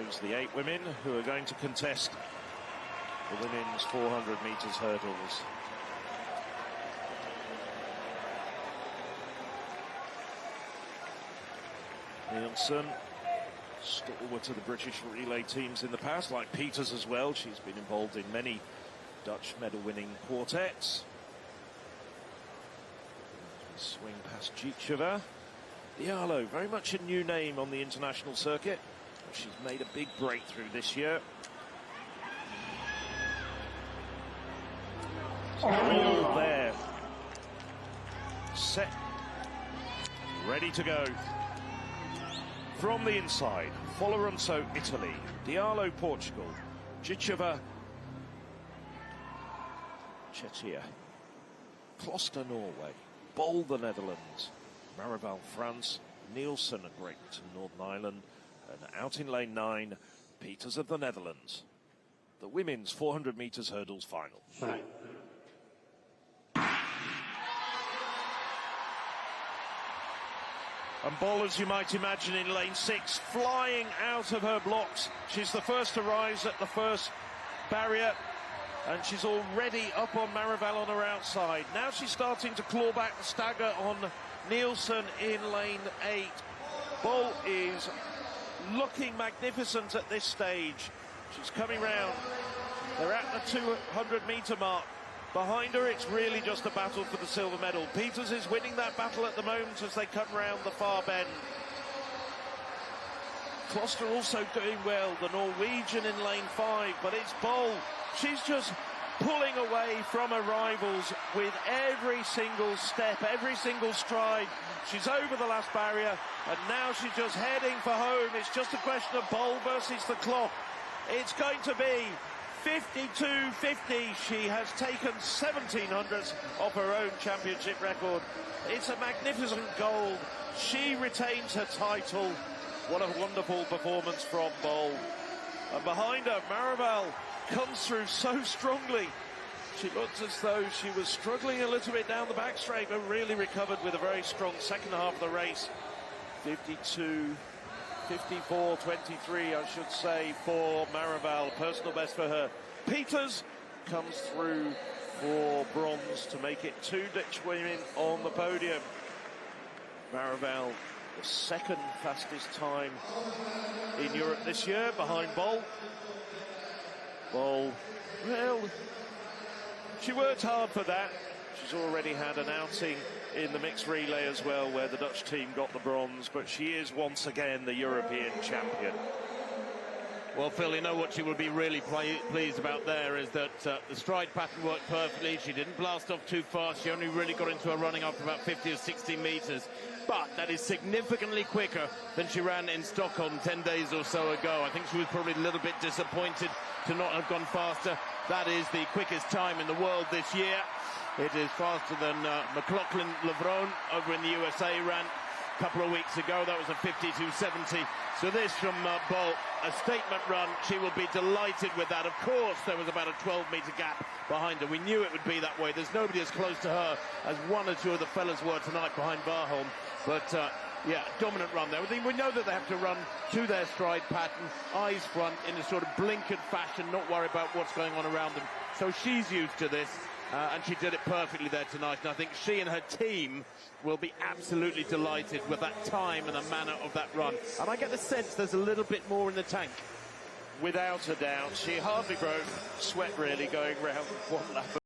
names, the 8 women who are going to contest the women's 400 metres hurdles. Nielsen, stalwart of the British relay teams in the past, like Peters as well. She's been involved in many Dutch medal-winning quartets. Swing past Gicheva. Diallo, very much a new name on the international circuit. She's made a big breakthrough this year. All there. Set. Ready to go. From the inside, Foloronso, Italy, Diallo, Portugal, Gicheva, Chettier, Kloster, Norway, Bol, the Netherlands, Marival, France, Nielsen of Great Britain, Northern Ireland, and out in lane 9, Peters of the Netherlands. The women's 400 metres hurdles final. Right. And Bol, as you might imagine, in lane 6, flying out of her blocks. She's the first to rise at the first barrier, and she's already up on Marival on her outside. Now she's starting to claw back the stagger on Nielsen in lane 8. Bol is looking magnificent at this stage. She's coming round. They're at the 200-metre mark. Behind her, it's really just a battle for the silver medal. Peters is winning that battle at the moment as they come round the far bend. Kloster also doing well, the Norwegian in lane 5, but it's Bol. She's just pulling away from her rivals with every single step, every single stride. She's over the last barrier, and now she's just heading for home. It's just a question of Bol versus the clock. It's going to be 52.50. She has taken 1700ths off her own championship record. It's a magnificent gold. She retains her title. What a wonderful performance from Bol. And behind her, Marival comes through so strongly. She looks as though she was struggling a little bit down the back straight, but really recovered with a very strong second half of the race. 54.23, I should say, for Marival. Personal best for her. Peters comes through for bronze to make it 2 Dutch women on the podium. Marival, the second fastest time in Europe this year, behind Bol. Bol, well, she worked hard for that. She's already had an outing in the mixed relay as well, where the Dutch team got the bronze, but she is once again the European champion. Well, Phil, you know what she will be really pleased about there is that the stride pattern worked perfectly. She didn't blast off too fast. She only really got into her running after about 50 or 60 metres. But that is significantly quicker than she ran in Stockholm 10 days or so ago. I think she was probably a little bit disappointed to not have gone faster. That is the quickest time in the world this year. It is faster than McLaughlin Levrone over in the USA ran a couple of weeks ago. That was a 52.70. So this from Bol, a statement run. She will be delighted with that. Of course, there was about a 12-metre gap behind her. We knew it would be that way. There's nobody as close to her as one or two of the fellas were tonight behind Warholm. But, yeah, dominant run there. We know that they have to run to their stride pattern, eyes front, in a sort of blinkered fashion, not worry about what's going on around them. So she's used to this. And she did it perfectly there tonight, and I think she and her team will be absolutely delighted with that time and the manner of that run. And I get the sense there's a little bit more in the tank. Without a doubt, she hardly broke sweat really going round one lap